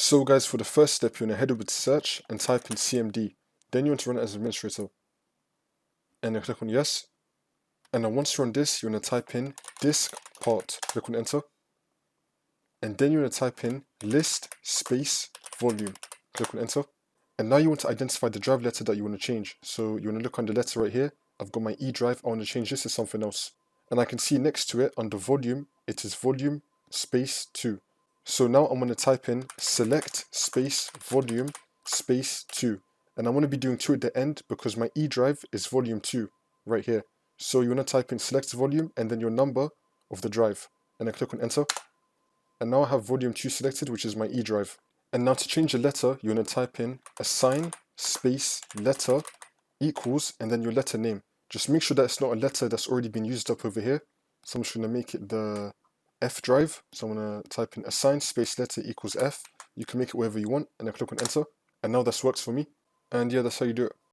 So guys, for the first step, you want to head over to search and type in CMD. Then you want to run it as administrator. And then click on yes. And then once you're on this, you want to type in disk part. Click on enter. And then you want to type in list space volume. Click on enter. And now you want to identify the drive letter that you want to change. So you want to look on the letter right here. I've got my E drive. I want to change this to something else. And I can see next to it under volume, it is volume space 2. So now I'm going to type in select space volume space 2. And I want to be doing 2 at the end because my E drive is volume 2 right here. So you want to type in select volume and then your number of the drive. And then click on enter. And now I have volume 2 selected, which is my E drive. And now to change the letter, you want to type in assign space letter equals and then your letter name. Just make sure that it's not a letter that's already been used up over here. So I'm just going to make it the F drive. So I'm going to type in assign space letter equals F. You can make it wherever you want and then click on enter. And now that's works for me. And yeah, that's how you do it.